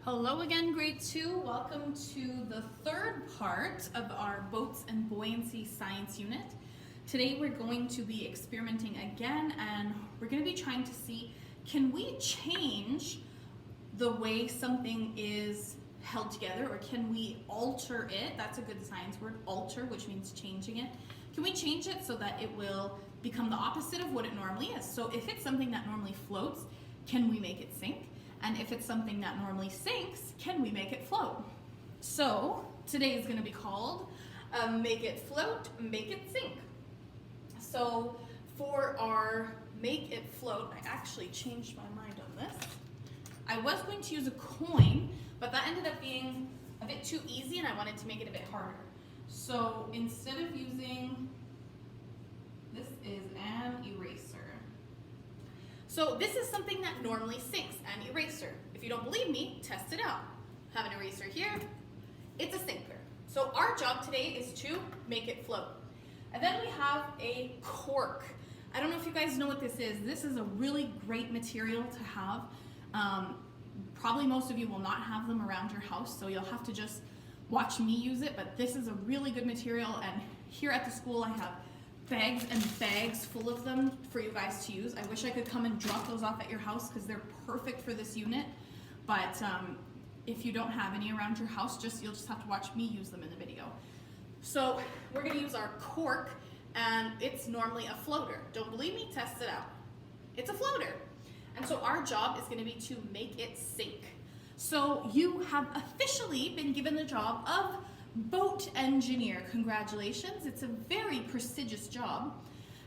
Hello again, grade 2. Welcome to the third part of our Boats and Buoyancy science unit. Today we're going to be experimenting again, and we're going to be trying to see, can we change the way something is held together, or can we alter it? That's a good science word, alter, which means changing it. Can we change it so that it will become the opposite of what it normally is? So if it's something that normally floats, can we make it sink? And if it's something that normally sinks, can we make it float? So today is going to be called Make It Float, Make It Sink. So for our Make It Float, I actually changed my mind on this. I was going to use a coin, but that ended up being a bit too easy and I wanted to make it a bit harder. So instead of using, this is an eraser. So this is something that normally sinks, an eraser. If you don't believe me, test it out. Have an eraser here, it's a sinker. So our job today is to make it float. And then we have a cork. I don't know if you guys know what this is. This is a really great material to have. Probably most of you will not have them around your house, so you'll have to just watch me use it, but this is a really good material, and here at the school I have bags and bags full of them for you guys to use. I wish I could come and drop those off at your house because they're perfect for this unit, but if you don't have any around your house, you'll just have to watch me use them in the video. So we're going to use our cork, and it's normally a floater. Don't believe me? Test it out. It's a floater. And so our job is going to be to make it sink. So you have officially been given the job of boat engineer. Congratulations, it's a very prestigious job.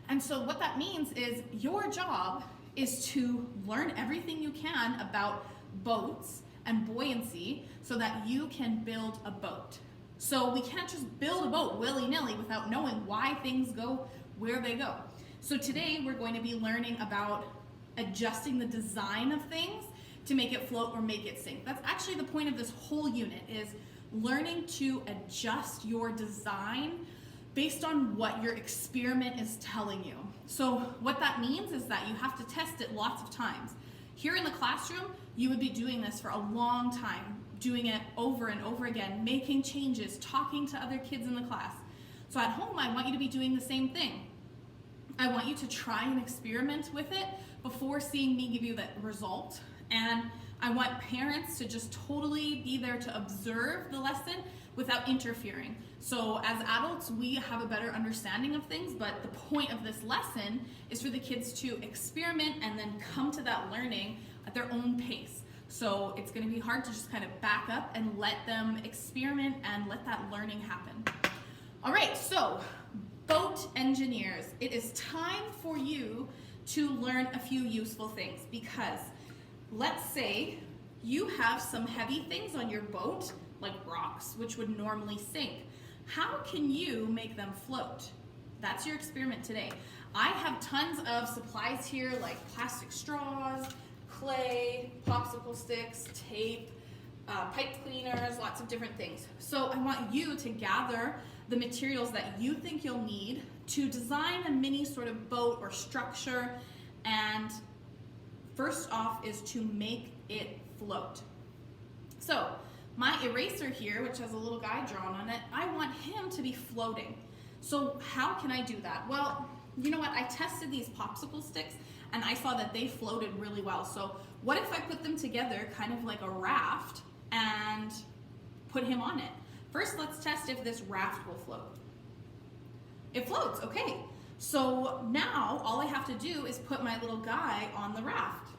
And so what that means is your job is to learn everything you can about boats and buoyancy so that you can build a boat. So we can't just build a boat willy-nilly without knowing why things go where they go. So today we're going to be learning about adjusting the design of things to make it float or make it sink. That's actually the point of this whole unit, is learning to adjust your design based on what your experiment is telling you. So what that means is that you have to test it lots of times. Here in the classroom, you would be doing this for a long time, doing it over and over again, making changes, talking to other kids in the class. So at home, I want you to be doing the same thing. I want you to try and experiment with it before seeing me give you the result. And I want parents to just totally be there to observe the lesson without interfering. So as adults, we have a better understanding of things, but the point of this lesson is for the kids to experiment and then come to that learning at their own pace. So it's going to be hard to just kind of back up and let them experiment and let that learning happen. All right, so boat engineers, it is time for you to learn a few useful things, because let's say you have some heavy things on your boat, like rocks, which would normally sink. How can you make them float? That's your experiment today. I have tons of supplies here, like plastic straws, clay, popsicle sticks, tape, pipe cleaners, lots of different things. So I want you to gather the materials that you think you'll need to design a mini sort of boat or structure, and first off is to make it float. So my eraser here, which has a little guy drawn on it, I want him to be floating. So how can I do that? Well, you know what? I tested these popsicle sticks and I saw that they floated really well. So what if I put them together kind of like a raft and put him on it? First, let's test if this raft will float. It floats, okay. So now all I have to do is put my little guy on the raft.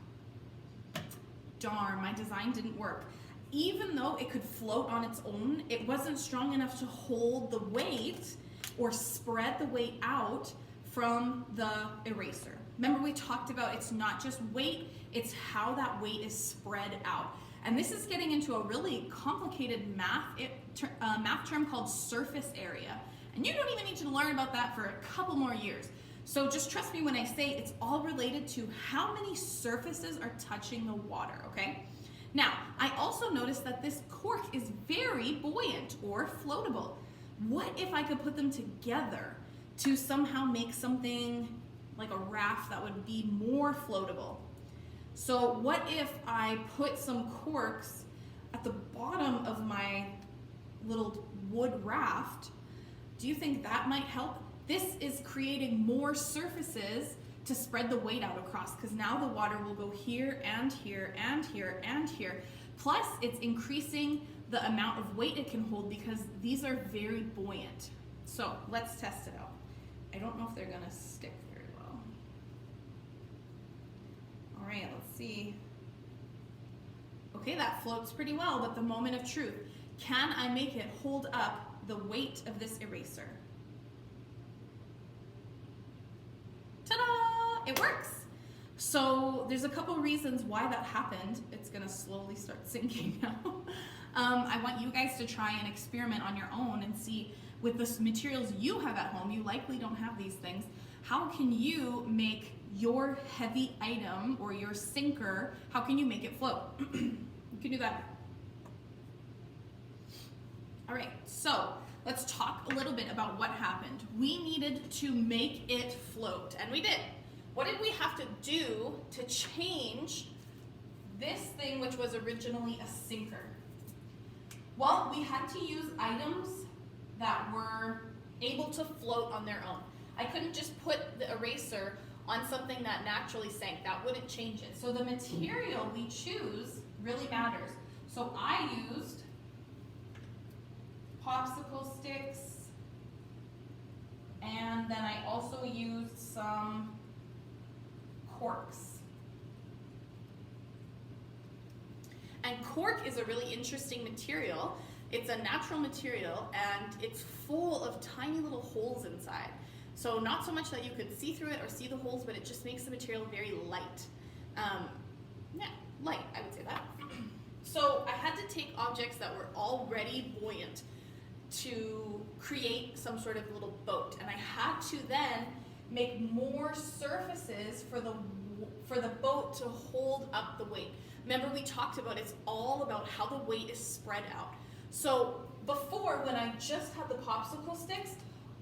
Darn, my design didn't work. Even though it could float on its own, it wasn't strong enough to hold the weight or spread the weight out from the eraser. Remember, we talked about it's not just weight, it's how that weight is spread out. And this is getting into a really complicated math term called surface area. And you don't even need to learn about that for a couple more years. So just trust me when I say it's all related to how many surfaces are touching the water, okay? Now, I also noticed that this cork is very buoyant or floatable. What if I could put them together to somehow make something like a raft that would be more floatable? So what if I put some corks at the bottom of my little wood raft, do you think that might help? This is creating more surfaces to spread the weight out across, because now the water will go here and here and here and here. Plus, it's increasing the amount of weight it can hold because these are very buoyant. So let's test it out. I don't know if they're gonna stick very well. All right, let's see. Okay, that floats pretty well, but the moment of truth. Can I make it hold up the weight of this eraser? Ta-da! It works. So there's a couple reasons why that happened. It's gonna slowly start sinking now. I want you guys to try and experiment on your own and see, with the materials you have at home, you likely don't have these things, how can you make your heavy item or your sinker, how can you make it float? You can do that. All right, so let's talk a little bit about what happened. We needed to make it float, and we did. What did we have to do to change this thing, which was originally a sinker? Well, we had to use items that were able to float on their own. I couldn't just put the eraser on something that naturally sank. That wouldn't change it. So the material we choose really matters. So I used popsicle sticks, and then I also used some corks. And cork is a really interesting material. It's a natural material, and it's full of tiny little holes inside. So not so much that you could see through it or see the holes, but it just makes the material very light. Yeah, light, I would say that. So I had to take objects that were already buoyant to create some sort of little boat, and I had to then make more surfaces for the boat to hold up the weight. Remember, we talked about it's all about how the weight is spread out. So before, when I just had the popsicle sticks,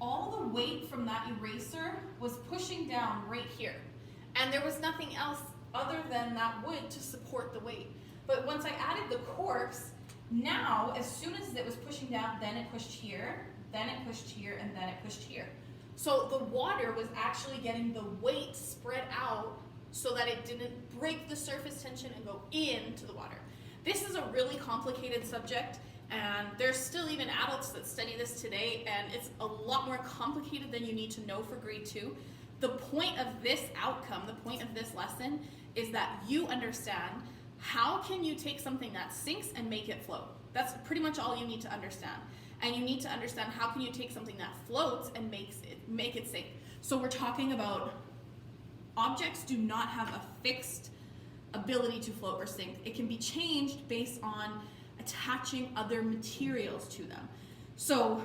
all the weight from that eraser was pushing down right here, and there was nothing else other than that wood to support the weight. But once I added the corks, now as soon as it was pushing down, then it pushed here, then it pushed here, and then it pushed here. So the water was actually getting the weight spread out so that it didn't break the surface tension and go into the water. This is a really complicated subject, and there's still even adults that study this today, and it's a lot more complicated than you need to know for grade 2. The point of this outcome, the point of this lesson, is that you understand how can you take something that sinks and make it float. That's pretty much all you need to understand. And you need to understand how can you take something that floats and make it sink. So we're talking about objects do not have a fixed ability to float or sink. It can be changed based on attaching other materials to them. So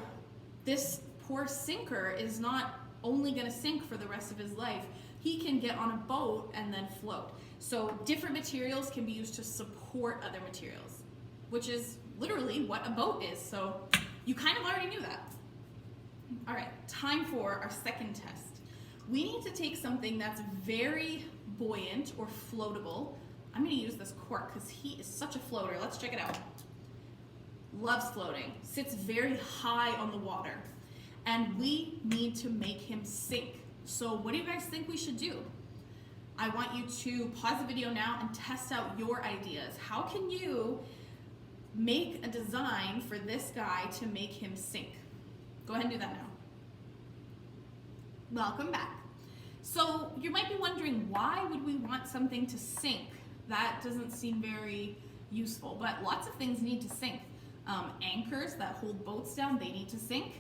this poor sinker is not only going to sink for the rest of his life. He can get on a boat and then float. So different materials can be used to support other materials, which is literally what a boat is. So you kind of already knew that. All right, time for our second test. We need to take something that's very buoyant or floatable. I'm going to use this cork because he is such a floater. Let's check it out. Loves floating, sits very high on the water, and we need to make him sink. So what do you guys think we should do? I want you to pause the video now and test out your ideas. How can you make a design for this guy to make him sink? Go ahead and do that now. Welcome back. So you might be wondering, why would we want something to sink? That doesn't seem very useful, but lots of things need to sink. Anchors that hold boats down, they need to sink.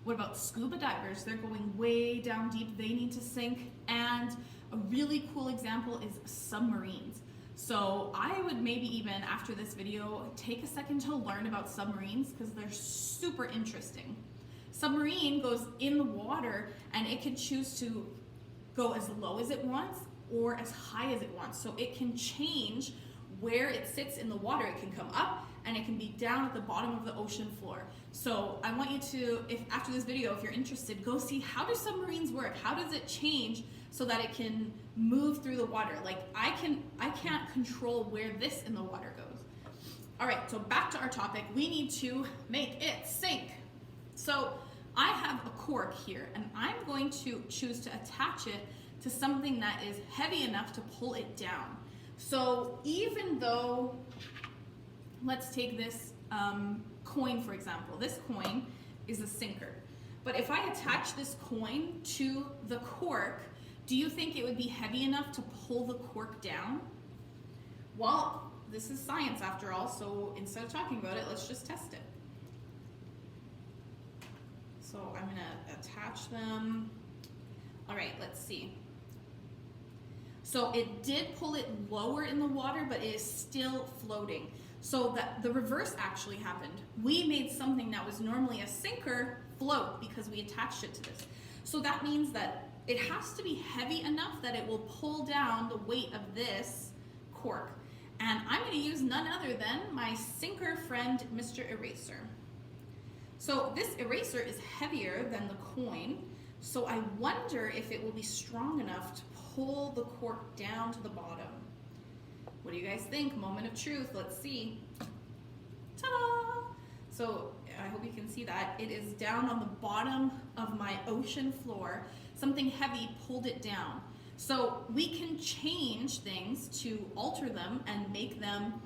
What about scuba divers? They're going way down deep, they need to sink. And a really cool example is submarines. So I would maybe even after this video take a second to learn about submarines because they're super interesting. Submarine goes in the water and it can choose to go as low as it wants or as high as it wants. So it can change where it sits in the water. It can come up and it can be down at the bottom of the ocean floor. So I want you to, if after this video, if you're interested, go see how do submarines work? How does it change so that it can move through the water? Like I can't control where this in the water goes. All right, so back to our topic. We need to make it sink. So I have a cork here, and I'm going to choose to attach it to something that is heavy enough to pull it down. So even though, let's take this coin for example. This coin is a sinker. But if I attach this coin to the cork, do you think it would be heavy enough to pull the cork down? Well, this is science after all, so instead of talking about it, let's just test it. So I'm gonna attach them. All right, let's see. So it did pull it lower in the water, but it is still floating. So the reverse actually happened. We made something that was normally a sinker float because we attached it to this. So that means that it has to be heavy enough that it will pull down the weight of this cork. And I'm going to use none other than my sinker friend, Mr. Eraser. So this eraser is heavier than the coin, so I wonder if it will be strong enough to pull the cork down to the bottom. What do you guys think? Moment of truth. Let's see. Ta-da! So I hope you can see that. It is down on the bottom of my ocean floor. Something heavy pulled it down. So we can change things to alter them and make them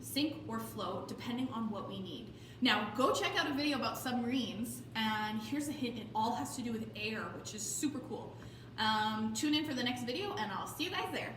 sink or float depending on what we need. Now go check out a video about submarines, and here's a hint, it all has to do with air, which is super cool. Tune in for the next video and I'll see you guys there.